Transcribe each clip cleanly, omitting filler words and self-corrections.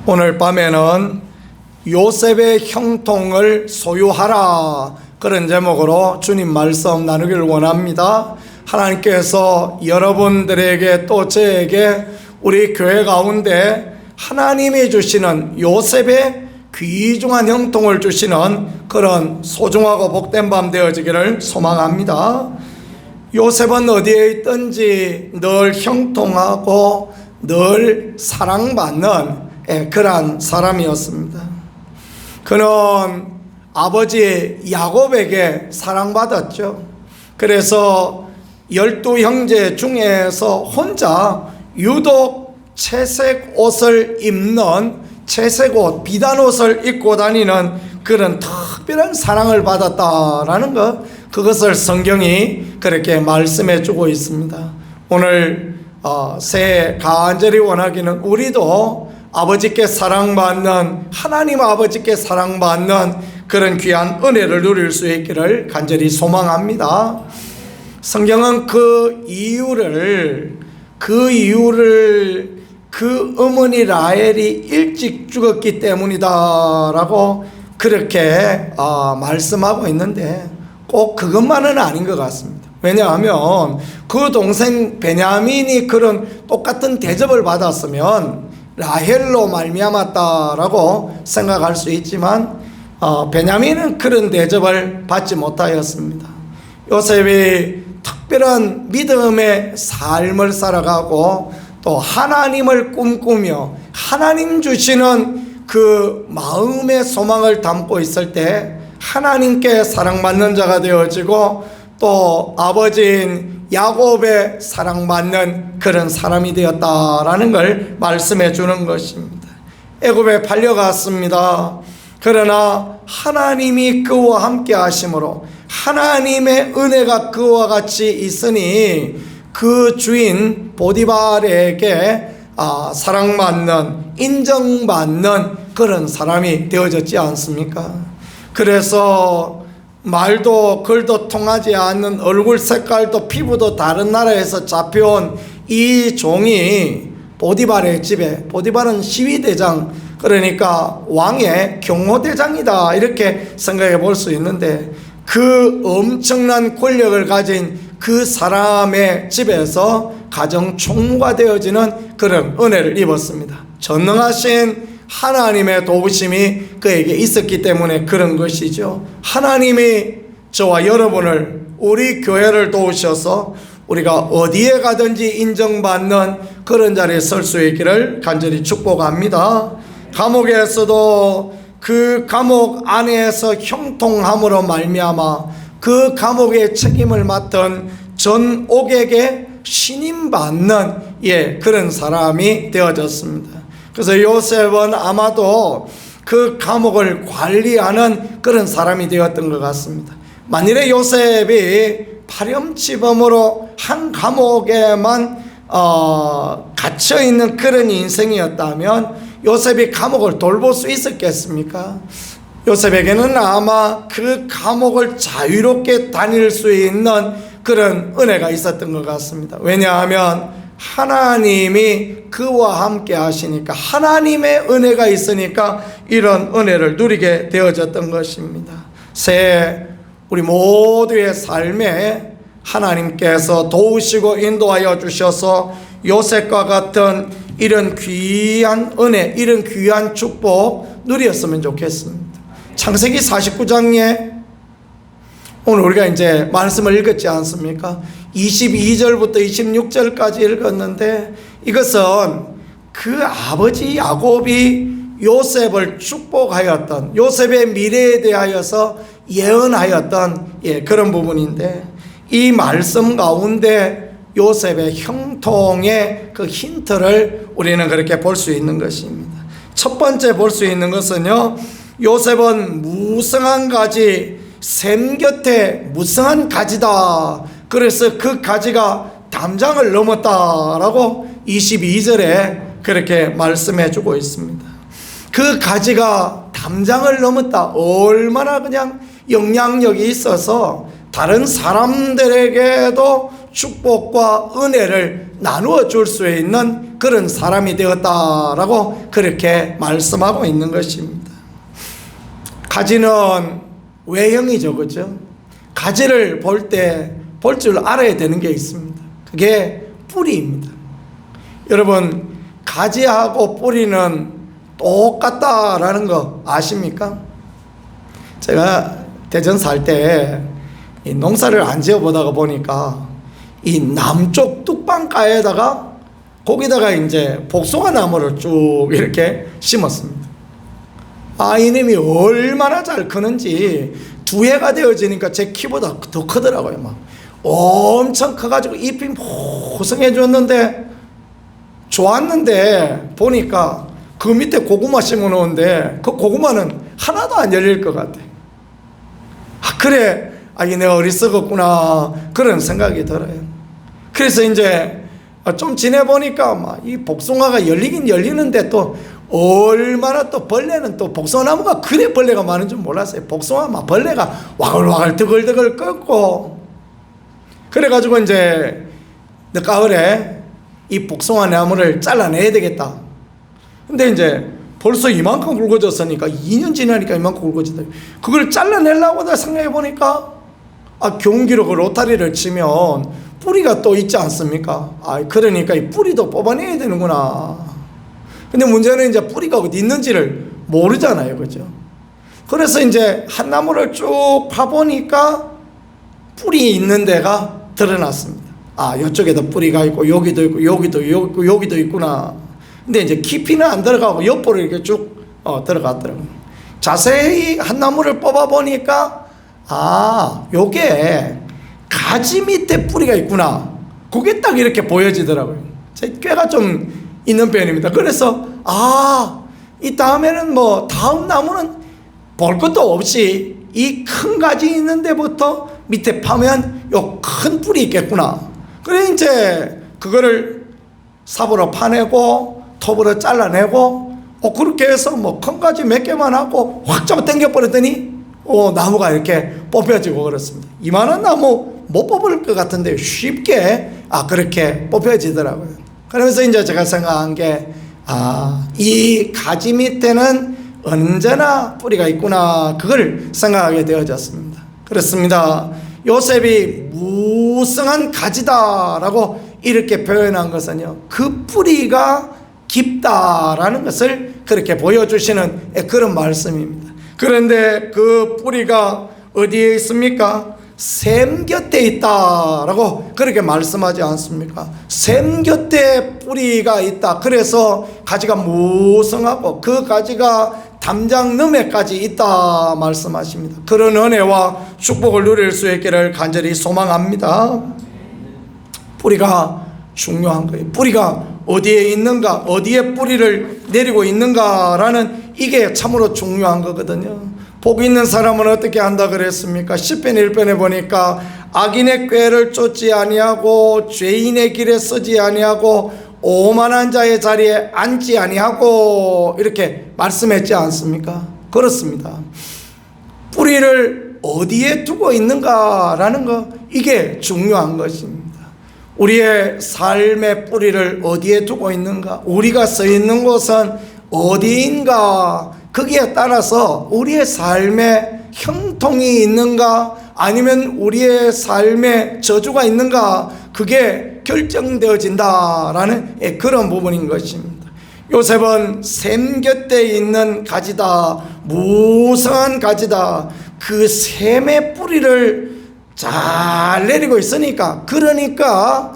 오늘 밤에는 요셉의 형통을 소유하라, 그런 제목으로 주님 말씀 나누기를 원합니다. 하나님께서 여러분들에게 또 저에게 우리 교회 가운데 하나님이 주시는 요셉의 귀중한 형통을 주시는 그런 소중하고 복된 밤 되어지기를 소망합니다. 요셉은 어디에 있든지 늘 형통하고 늘 사랑받는 그러한 사람이었습니다. 그는 아버지 야곱에게 사랑받았죠. 그래서 12형제 중에서 혼자 유독 채색 옷을 입는, 채색 옷, 비단 옷을 입고 다니는 그런 특별한 사랑을 받았다라는 것, 그것을 성경이 그렇게 말씀해 주고 있습니다. 오늘 새해 간절히 원하기는 우리도 아버지께 사랑받는, 하나님 아버지께 사랑받는 그런 귀한 은혜를 누릴 수 있기를 간절히 소망합니다. 성경은 그 이유를 그 어머니 라헬이 일찍 죽었기 때문이다라고 그렇게 말씀하고 있는데 꼭 그것만은 아닌 것 같습니다. 왜냐하면 그 동생 베냐민이 그런 똑같은 대접을 받았으면 라헬로 말미암았다라고 생각할 수 있지만 베냐민은 그런 대접을 받지 못하였습니다. 요셉이 특별한 믿음의 삶을 살아가고 또 하나님을 꿈꾸며 하나님 주시는 그 마음의 소망을 담고 있을 때 하나님께 사랑받는 자가 되어지고 또 아버지인 야곱의 사랑받는 그런 사람이 되었다라는 걸 말씀해 주는 것입니다. 애굽에 팔려갔습니다. 그러나 하나님이 그와 함께 하심으로 하나님의 은혜가 그와 같이 있으니 그 주인 보디발에게 사랑받는, 인정받는 그런 사람이 되어졌지 않습니까? 그래서 말도 글도 통하지 않는, 얼굴 색깔도 피부도 다른 나라에서 잡혀온 이 종이 보디발의 집에, 보디발은 시위대장, 그러니까 왕의 경호대장이다, 이렇게 생각해 볼 수 있는데 그 엄청난 권력을 가진 그 사람의 집에서 가정 총무가 되어지는 그런 은혜를 입었습니다. 전능하신 하나님의 도우심이 그에게 있었기 때문에 그런 것이죠. 하나님이 저와 여러분을, 우리 교회를 도우셔서 우리가 어디에 가든지 인정받는 그런 자리에 설 수 있기를 간절히 축복합니다. 감옥에서도 그 감옥 안에서 형통함으로 말미암아 그 감옥의 책임을 맡은 전옥에게 신임받는 그런 사람이 되어졌습니다. 그래서 요셉은 아마도 그 감옥을 관리하는 그런 사람이 되었던 것 같습니다. 만일에 요셉이 파렴치범으로 한 감옥에만 갇혀있는 그런 인생이었다면 요셉이 감옥을 돌볼 수 있었겠습니까? 요셉에게는 아마 그 감옥을 자유롭게 다닐 수 있는 그런 은혜가 있었던 것 같습니다. 왜냐하면 하나님이 그와 함께 하시니까, 하나님의 은혜가 있으니까 이런 은혜를 누리게 되어졌던 것입니다. 새해 우리 모두의 삶에 하나님께서 도우시고 인도하여 주셔서 요셉과 같은 이런 귀한 은혜, 이런 귀한 축복 누렸으면 좋겠습니다. 창세기 49장에 오늘 우리가 이제 말씀을 읽었지 않습니까? 22절부터 26절까지 읽었는데 이것은 그 아버지 야곱이 요셉을 축복하였던, 요셉의 미래에 대하여서 예언하였던 그런 부분인데, 이 말씀 가운데 요셉의 형통의 그 힌트를 우리는 그렇게 볼 수 있는 것입니다. 첫 번째 볼 수 있는 것은요, 요셉은 무성한 가지, 샘 곁에 무성한 가지다. 그래서 그 가지가 담장을 넘었다라고 22절에 그렇게 말씀해 주고 있습니다. 그 가지가 담장을 넘었다. 얼마나 그냥 영향력이 있어서 다른 사람들에게도 축복과 은혜를 나누어 줄 수 있는 그런 사람이 되었다라고 그렇게 말씀하고 있는 것입니다. 가지는 외형이죠, 그죠? 가지를 볼 때 볼 줄 알아야 되는 게 있습니다. 그게 뿌리입니다. 여러분, 가지하고 뿌리는 똑같다라는 거 아십니까? 제가 대전 살 때 농사를 안 지어보다가 보니까 이 남쪽 뚝방가에다가 거기다가 이제 복숭아 나무를 쭉 이렇게 심었습니다. 이놈이 얼마나 잘 크는지 두 해가 되어지니까 제 키보다 더 크더라고요. 막 엄청 커가지고 잎이 모성해졌는데 좋았는데 보니까 그 밑에 고구마 심어 놓은데 그 고구마는 하나도 안 열릴 것 같아. 그래, 내가 어리석었구나 그런 생각이 들어요. 그래서 이제 좀 지내보니까 막 이 복숭아가 열리긴 열리는데 또 얼마나 또 벌레는 또 복숭아나무가 그래 벌레가 많은 줄 몰랐어요. 복숭아 막 벌레가 와글와글 드글드글 끓고 그래가지고 이제 늦가을에 이 복숭아 나무를 잘라내야 되겠다. 근데 이제 벌써 이만큼 굵어졌으니까 2년 지나니까 이만큼 굵어진다. 그걸 잘라내려고 다 생각해 보니까 경기로 그 로타리를 치면 뿌리가 또 있지 않습니까? 그러니까 이 뿌리도 뽑아내야 되는구나. 근데 문제는 이제 뿌리가 어디 있는지를 모르잖아요, 그죠? 그래서 이제 한 나무를 쭉 파보니까 뿌리 있는 데가 드러났습니다. 이쪽에도 뿌리가 있고 여기도 있고 여기도 있고 여기도 있구나. 근데 이제 깊이는 안 들어가고 옆으로 이렇게 쭉 들어갔더라고요. 자세히 한 나무를 뽑아보니까 요게 가지 밑에 뿌리가 있구나. 그게 딱 이렇게 보여지더라고요. 제 꾀가 좀 있는 편입니다. 그래서 이 다음에는 뭐 다음 나무는 볼 것도 없이 이 큰 가지 있는 데부터 밑에 파면 요 큰 뿔이 있겠구나. 그래 이제 그거를 삽으로 파내고 톱으로 잘라내고 그렇게 해서 뭐 큰 가지 몇 개만 하고 확 잡아 당겨버렸더니 나무가 이렇게 뽑혀지고 그렇습니다. 이만한 나무 못 뽑을 것 같은데 쉽게 그렇게 뽑혀지더라고요. 그러면서 이제 제가 생각한 게 이 가지 밑에는 언제나 뿌리가 있구나, 그걸 생각하게 되어졌습니다. 그렇습니다. 요셉이 무성한 가지다라고 이렇게 표현한 것은요, 그 뿌리가 깊다라는 것을 그렇게 보여주시는 그런 말씀입니다. 그런데 그 뿌리가 어디에 있습니까? 샘 곁에 있다라고 그렇게 말씀하지 않습니까? 샘 곁에 뿌리가 있다. 그래서 가지가 무성하고 그 가지가 담장 너머까지 있다 말씀하십니다. 그런 은혜와 축복을 누릴 수 있기를 간절히 소망합니다. 뿌리가 중요한 거예요. 뿌리가 어디에 있는가, 어디에 뿌리를 내리고 있는가라는 이게 참으로 중요한 거거든요. 복 있는 사람은 어떻게 한다 그랬습니까? 10편 1편에 보니까 악인의 꾀를 쫓지 아니하고 죄인의 길에 서지 아니하고 오만한 자의 자리에 앉지 아니하고 이렇게 말씀했지 않습니까? 그렇습니다. 뿌리를 어디에 두고 있는가라는 거, 이게 중요한 것입니다. 우리의 삶의 뿌리를 어디에 두고 있는가, 우리가 서 있는 곳은 어디인가, 거기에 따라서 우리의 삶에 형통이 있는가 아니면 우리의 삶에 저주가 있는가, 그게 결정되어진다라는 그런 부분인 것입니다. 요셉은 샘 곁에 있는 가지다, 무성한 가지다. 그 샘의 뿌리를 잘 내리고 있으니까, 그러니까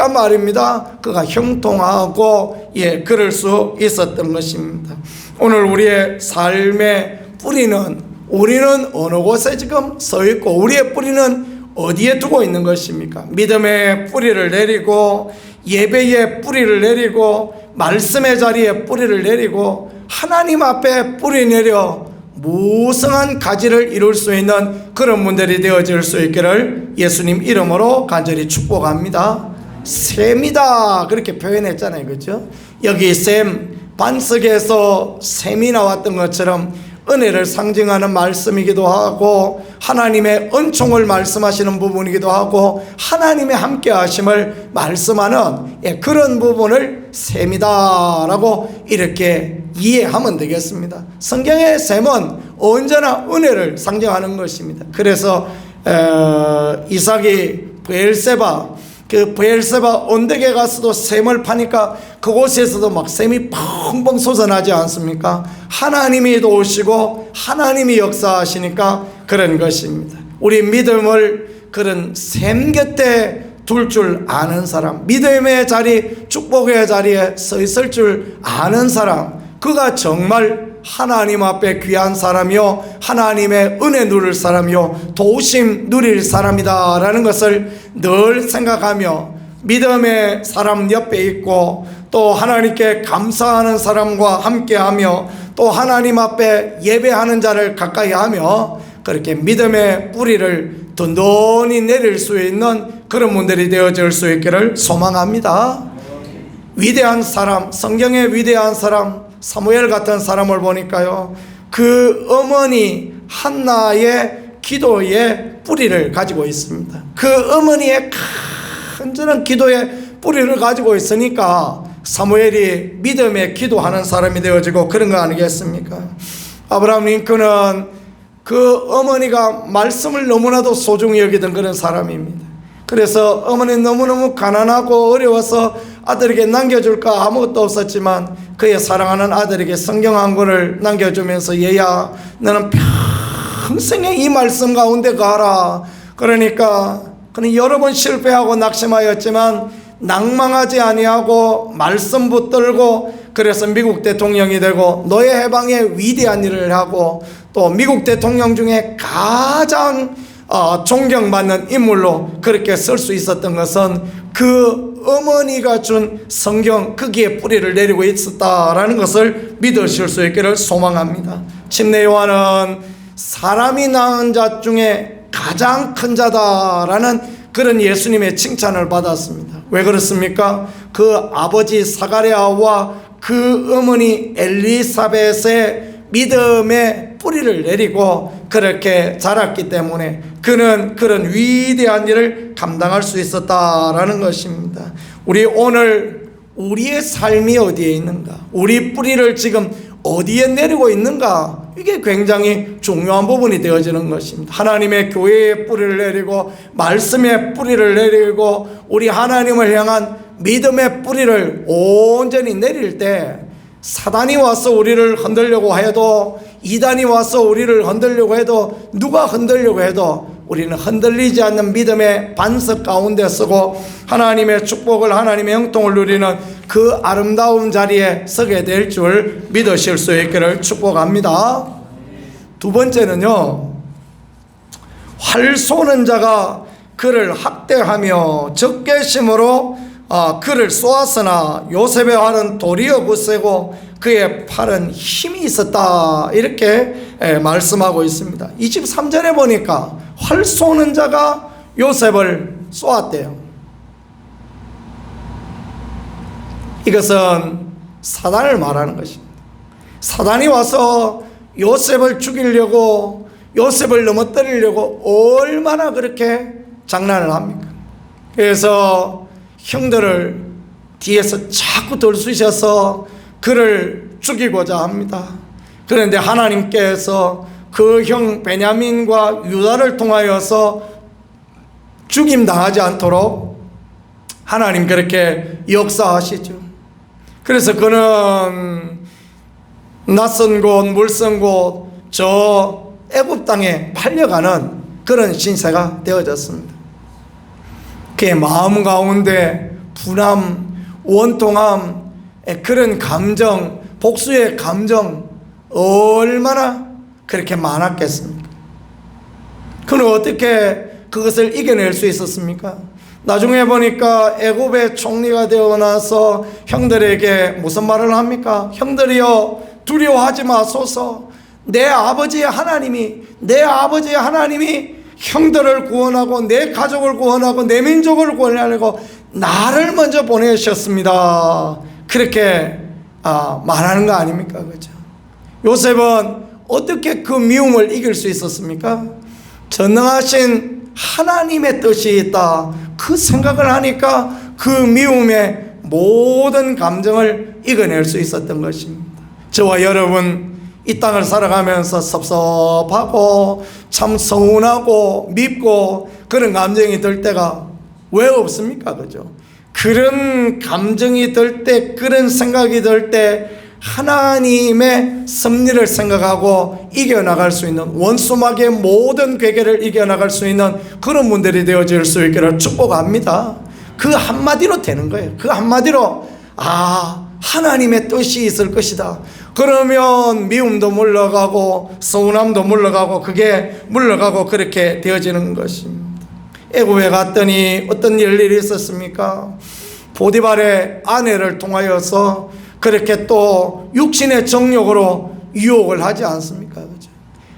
말입니다, 그가 형통하고 그럴 수 있었던 것입니다. 오늘 우리의 삶의 뿌리는, 우리는 어느 곳에 지금 서 있고 우리의 뿌리는 어디에 두고 있는 것입니까? 믿음의 뿌리를 내리고 예배의 뿌리를 내리고 말씀의 자리에 뿌리를 내리고 하나님 앞에 뿌리 내려 무성한 가지를 이룰 수 있는 그런 분들이 되어질 수 있기를 예수님 이름으로 간절히 축복합니다. 샘이다 그렇게 표현했잖아요, 그렇죠? 여기 샘, 반석에서 샘이 나왔던 것처럼 은혜를 상징하는 말씀이기도 하고 하나님의 은총을 말씀하시는 부분이기도 하고 하나님의 함께 하심을 말씀하는 그런 부분을 셈이다라고 이렇게 이해하면 되겠습니다. 성경의 셈은 언제나 은혜를 상징하는 것입니다. 그래서 이삭이 브엘세바 언덕에 가서도 샘을 파니까 그곳에서도 막 샘이 펑펑 솟아나지 않습니까? 하나님이 도우시고 하나님이 역사하시니까 그런 것입니다. 우리 믿음을 그런 샘 곁에 둘 줄 아는 사람, 믿음의 자리, 축복의 자리에 서 있을 줄 아는 사람, 그가 정말 하나님 앞에 귀한 사람이요 하나님의 은혜 누릴 사람이요 도우심 누릴 사람이다 라는 것을 늘 생각하며 믿음의 사람 옆에 있고 또 하나님께 감사하는 사람과 함께하며 또 하나님 앞에 예배하는 자를 가까이 하며 그렇게 믿음의 뿌리를 든든히 내릴 수 있는 그런 분들이 되어질 수 있기를 소망합니다. 위대한 사람, 성경의 위대한 사람 사무엘 같은 사람을 보니까요, 그 어머니 한나의 기도의 뿌리를 가지고 있습니다. 그 어머니의 간절한 기도의 뿌리를 가지고 있으니까 사무엘이 믿음의 기도하는 사람이 되어지고 그런 거 아니겠습니까? 아브라함 링컨은 그 어머니가 말씀을 너무나도 소중히 여기던 그런 사람입니다. 그래서 어머니 너무너무 가난하고 어려워서 아들에게 남겨줄까 아무것도 없었지만 그의 사랑하는 아들에게 성경 한 권을 남겨주면서 얘야 너는 평생에 이 말씀 가운데 가라. 그러니까 그는 여러 번 실패하고 낙심하였지만 낭망하지 아니하고 말씀 붙들고 그래서 미국 대통령이 되고 노예 해방의 위대한 일을 하고 또 미국 대통령 중에 가장 존경받는 인물로 그렇게 쓸 수 있었던 것은 그 어머니가 준 성경 거기에 뿌리를 내리고 있었다라는 것을 믿으실 수 있기를 소망합니다. 침례 요한은 사람이 낳은 자 중에 가장 큰 자다라는 그런 예수님의 칭찬을 받았습니다. 왜 그렇습니까? 그 아버지 사가랴와 그 어머니 엘리사벳의 믿음의 뿌리를 내리고 그렇게 자랐기 때문에 그는 그런 위대한 일을 감당할 수 있었다라는 것입니다. 우리 오늘 우리의 삶이 어디에 있는가? 우리 뿌리를 지금 어디에 내리고 있는가? 이게 굉장히 중요한 부분이 되어지는 것입니다. 하나님의 교회의 뿌리를 내리고 말씀의 뿌리를 내리고 우리 하나님을 향한 믿음의 뿌리를 온전히 내릴 때 사단이 와서 우리를 흔들려고 해도 이단이 와서 우리를 흔들려고 해도 누가 흔들려고 해도 우리는 흔들리지 않는 믿음의 반석 가운데 서고 하나님의 축복을 하나님의 형통을 누리는 그 아름다운 자리에 서게 될 줄 믿으실 수 있기를 축복합니다. 두 번째는요, 활 쏘는 자가 그를 학대하며 적개심으로 그를 쏘았으나 요셉의 활은 도리어 굳세고 그의 팔은 힘이 있었다 이렇게 말씀하고 있습니다. 23절에 보니까 활 쏘는 자가 요셉을 쏘았대요. 이것은 사단을 말하는 것입니다. 사단이 와서 요셉을 죽이려고 요셉을 넘어뜨리려고 얼마나 그렇게 장난을 합니까? 그래서 형들을 뒤에서 자꾸 들쑤셔서 그를 죽이고자 합니다. 그런데 하나님께서 그 형 베냐민과 유다를 통하여서 죽임당하지 않도록 하나님 그렇게 역사하시죠. 그래서 그는 낯선 곳, 물선 곳, 저 애굽 땅에 팔려가는 그런 신세가 되어졌습니다. 그의 마음 가운데 분함, 원통함, 그런 감정, 복수의 감정 얼마나 그렇게 많았겠습니까? 그는 어떻게 그것을 이겨낼 수 있었습니까? 나중에 보니까 애굽의 총리가 되어 나서 형들에게 무슨 말을 합니까? 형들이여 두려워하지 마소서. 내 아버지의 하나님이 형들을 구원하고 내 가족을 구원하고 내 민족을 구원하려고 나를 먼저 보내셨습니다. 그렇게 말하는 거 아닙니까? 그렇죠? 요셉은 어떻게 그 미움을 이길 수 있었습니까? 전능하신 하나님의 뜻이 있다, 그 생각을 하니까 그 미움의 모든 감정을 이겨낼 수 있었던 것입니다. 저와 여러분, 이 땅을 살아가면서 섭섭하고 참 서운하고 밉고 그런 감정이 들 때가 왜 없습니까? 그죠? 그런 감정이 들 때, 그런 생각이 들 때 하나님의 섭리를 생각하고 이겨나갈 수 있는, 원수마귀의 모든 괴계를 이겨나갈 수 있는 그런 분들이 되어질 수 있기를 축복합니다. 그 한마디로 되는 거예요. 그 한마디로 하나님의 뜻이 있을 것이다. 그러면 미움도 물러가고 서운함도 물러가고 그게 물러가고 그렇게 되어지는 것입니다. 애굽에 갔더니 어떤 일이 있었습니까? 보디발의 아내를 통하여서 그렇게 또 육신의 정욕으로 유혹을 하지 않습니까? 그죠?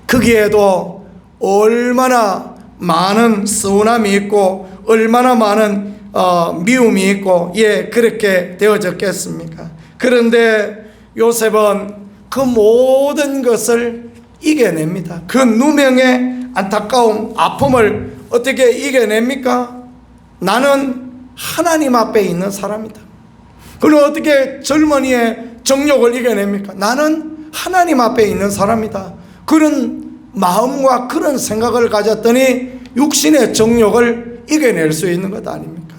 거기에도 얼마나 많은 서운함이 있고 얼마나 많은 미움이 있고 그렇게 되어졌겠습니까? 그런데 요셉은 그 모든 것을 이겨냅니다. 그 누명의 안타까움, 아픔을 어떻게 이겨냅니까? 나는 하나님 앞에 있는 사람이다. 그럼 어떻게 젊은이의 정욕을 이겨냅니까? 나는 하나님 앞에 있는 사람이다. 그런 마음과 그런 생각을 가졌더니 육신의 정욕을 이겨낼 수 있는 것 아닙니까?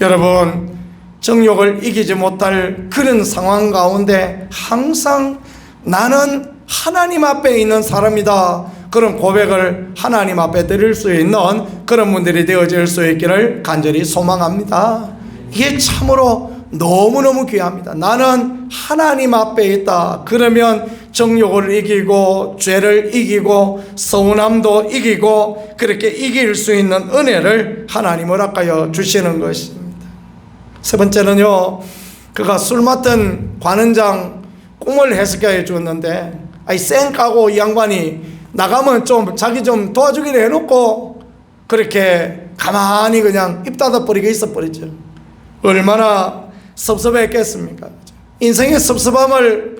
여러분, 정욕을 이기지 못할 그런 상황 가운데 항상 나는 하나님 앞에 있는 사람이다, 그런 고백을 하나님 앞에 드릴 수 있는 그런 분들이 되어질 수 있기를 간절히 소망합니다. 이게 참으로 너무너무 귀합니다. 나는 하나님 앞에 있다. 그러면 정욕을 이기고 죄를 이기고 서운함도 이기고 그렇게 이길 수 있는 은혜를 하나님 허락하여 주시는 것입니다. 세 번째는요, 그가 술 맡은 관원장 꿈을 해석해 주었는데, 쌩까고 이 양반이 나가면 좀 자기 좀 도와주기를 해놓고 그렇게 가만히 그냥 입 닫아버리게 있어버리죠. 얼마나 섭섭했겠습니까? 인생의 섭섭함을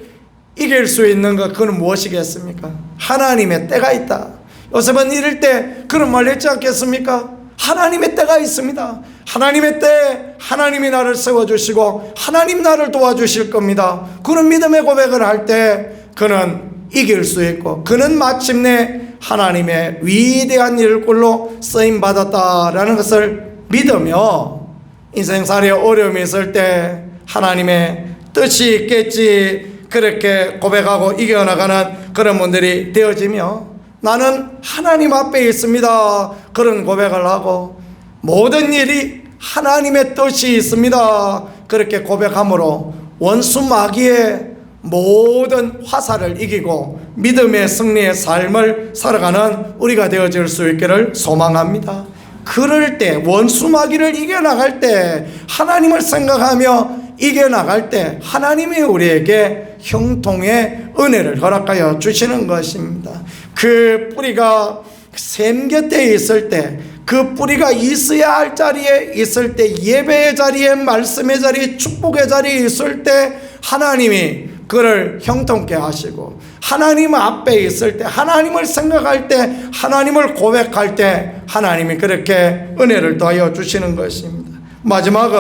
이길 수 있는 것, 그건 무엇이겠습니까? 하나님의 때가 있다. 요셉은 이럴 때 그런 말 했지 않겠습니까? 하나님의 때가 있습니다. 하나님의 때 하나님이 나를 세워주시고 하나님 나를 도와주실 겁니다. 그런 믿음의 고백을 할 때 그는 이길 수 있고, 그는 마침내 하나님의 위대한 일꾼로 쓰임받았다라는 것을 믿으며 인생살이에 어려움이 있을 때 하나님의 뜻이 있겠지, 그렇게 고백하고 이겨나가는 그런 분들이 되어지며, 나는 하나님 앞에 있습니다, 그런 고백을 하고 모든 일이 하나님의 뜻이 있습니다, 그렇게 고백함으로 원수 마귀의 모든 화살을 이기고 믿음의 승리의 삶을 살아가는 우리가 되어질 수 있기를 소망합니다. 그럴 때, 원수 마귀를 이겨나갈 때, 하나님을 생각하며 이겨나갈 때 하나님이 우리에게 형통의 은혜를 허락하여 주시는 것입니다. 그 뿌리가 샘 곁에 있을 때, 그 뿌리가 있어야 할 자리에 있을 때, 예배의 자리에, 말씀의 자리에, 축복의 자리에 있을 때 하나님이 그를 형통케 하시고, 하나님 앞에 있을 때, 하나님을 생각할 때, 하나님을 고백할 때 하나님이 그렇게 은혜를 더하여 주시는 것입니다. 마지막은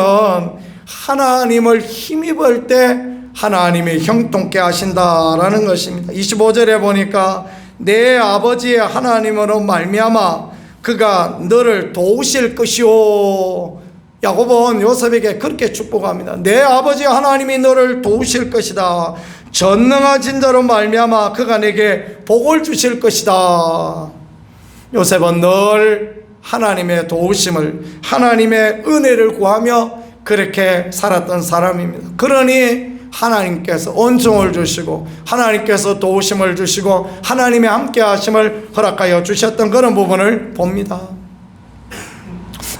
하나님을 힘입을 때 하나님이 형통케 하신다라는 것입니다. 25절에 보니까 내 아버지의 하나님으로 말미암아 그가 너를 도우실 것이오. 야곱은 요셉에게 그렇게 축복합니다. 내 아버지 하나님이 너를 도우실 것이다. 전능하신 자로 말미암아 그가 내게 복을 주실 것이다. 요셉은 늘 하나님의 도우심을, 하나님의 은혜를 구하며 그렇게 살았던 사람입니다. 그러니 하나님께서 은총을 주시고 하나님께서 도우심을 주시고 하나님의 함께 하심을 허락하여 주셨던 그런 부분을 봅니다.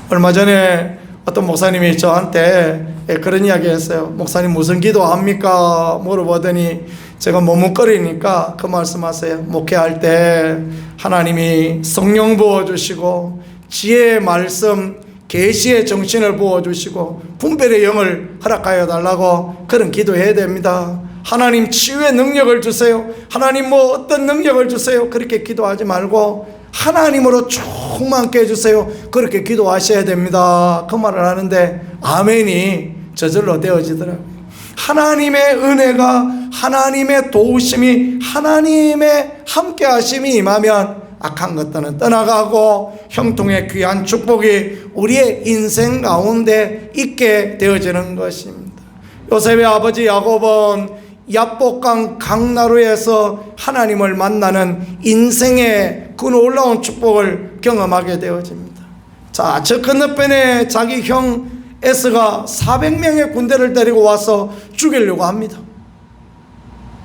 얼마 전에 어떤 목사님이 저한테 그런 이야기 했어요. 목사님 무슨 기도합니까? 물어보더니 제가 머뭇거리니까 그 말씀하세요. 목회할 때 하나님이 성령 부어주시고 지혜의 말씀, 계시의 정신을 부어주시고 분별의 영을 허락하여 달라고 그런 기도해야 됩니다. 하나님 치유의 능력을 주세요. 하나님 뭐 어떤 능력을 주세요. 그렇게 기도하지 말고 하나님으로 충만케 해주세요. 그렇게 기도하셔야 됩니다. 그 말을 하는데 아멘이 저절로 되어지더라고요. 하나님의 은혜가, 하나님의 도우심이, 하나님의 함께 하심이 임하면 악한 것들은 떠나가고 형통의 귀한 축복이 우리의 인생 가운데 있게 되어지는 것입니다. 요셉의 아버지 야곱은 야복강 강나루에서 하나님을 만나는 인생의 그 놀라운 축복을 경험하게 되어집니다. 자, 저 건너편에 자기 형 에스가 400명의 군대를 데리고 와서 죽이려고 합니다.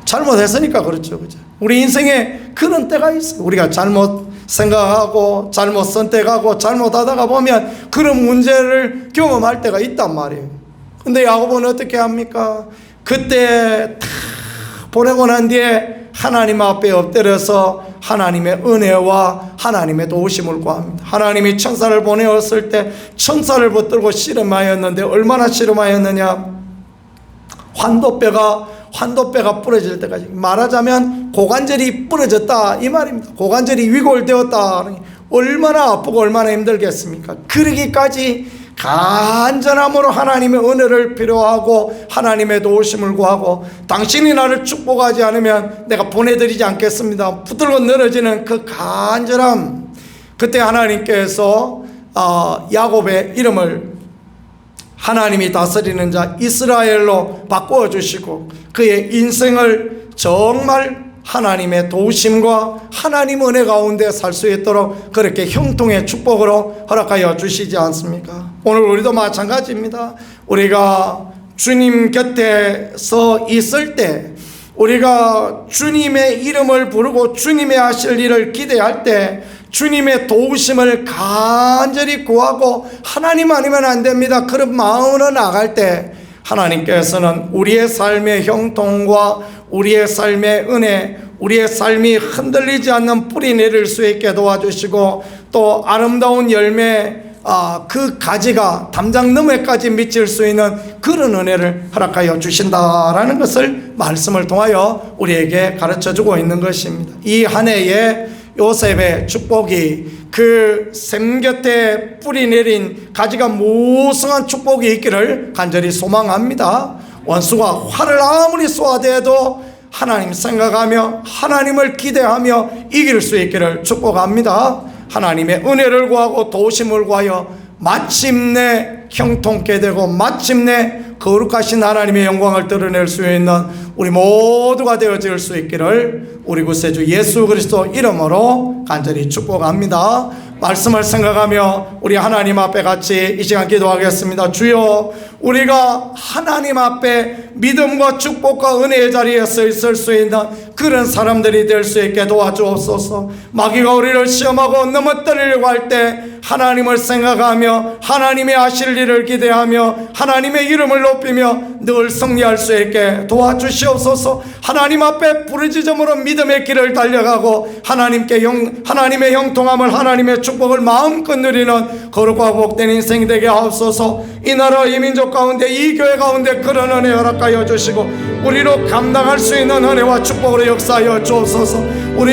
잘못했으니까 그렇죠. 그죠? 우리 인생에 그런 때가 있어요. 우리가 잘못 생각하고 잘못 선택하고 잘못하다가 보면 그런 문제를 경험할 때가 있단 말이에요. 근데 야곱은 어떻게 합니까? 그때 다 보내고 난 뒤에 하나님 앞에 엎드려서 하나님의 은혜와 하나님의 도우심을 구합니다. 하나님이 천사를 보내었을 때 천사를 붙들고 씨름하였는데 얼마나 씨름하였느냐? 환도뼈가 부러질 때까지, 말하자면 고관절이 부러졌다 이 말입니다. 고관절이 위골되었다. 얼마나 아프고 얼마나 힘들겠습니까? 그러기까지 간절함으로 하나님의 은혜를 필요하고 하나님의 도우심을 구하고, 당신이 나를 축복하지 않으면 내가 보내드리지 않겠습니다. 붙들고 늘어지는 그 간절함. 그때 하나님께서 야곱의 이름을 하나님이 다스리는 자 이스라엘로 바꾸어 주시고 그의 인생을 정말 하나님의 도우심과 하나님 은혜 가운데 살 수 있도록 그렇게 형통의 축복으로 허락하여 주시지 않습니까? 오늘 우리도 마찬가지입니다. 우리가 주님 곁에서 있을 때, 우리가 주님의 이름을 부르고 주님의 하실 일을 기대할 때 주님의 도우심을 간절히 구하고 하나님 아니면 안 됩니다. 그런 마음으로 나갈 때 하나님께서는 우리의 삶의 형통과 우리의 삶의 은혜, 우리의 삶이 흔들리지 않는 뿌리 내릴 수 있게 도와주시고, 또 아름다운 열매, 그 가지가 담장 너머까지 미칠 수 있는 그런 은혜를 허락하여 주신다라는 것을 말씀을 통하여 우리에게 가르쳐주고 있는 것입니다. 이 한 해에 요셉의 축복이, 그 샘 곁에 뿌리 내린 가지가 무성한 축복이 있기를 간절히 소망합니다. 원수가 활을 아무리 쏘아대도 하나님 생각하며 하나님을 기대하며 이길 수 있기를 축복합니다. 하나님의 은혜를 구하고 도우심을 구하여 마침내 형통케 되고 마침내 거룩하신 하나님의 영광을 드러낼 수 있는 우리 모두가 되어질 수 있기를 우리 구세주 예수 그리스도 이름으로 간절히 축복합니다. 말씀을 생각하며 우리 하나님 앞에 같이 이 시간 기도하겠습니다. 주여, 우리가 하나님 앞에 믿음과 축복과 은혜의 자리에 서 있을 수 있는 그런 사람들이 될 수 있게 도와주옵소서. 마귀가 우리를 시험하고 넘어뜨리려고 할 때 하나님을 생각하며 하나님의 하실 일을 기대하며 하나님의 이름을 높이며 늘 승리할 수 있게 도와주시옵소서. 하나님 앞에 부르짖음으로 믿음의 길을 달려가고 하나님의 형통함을, 하나님의 축복을 마음껏 누리는 거룩하고 복된 인생 되게 하옵소서. 이 나라 이 민족 가운데 이 교회 가운데 그런 은혜 허락하여 주시고 우리로 감당할 수 있는 은혜와 축복으로 역사하여 주옵소서. 우리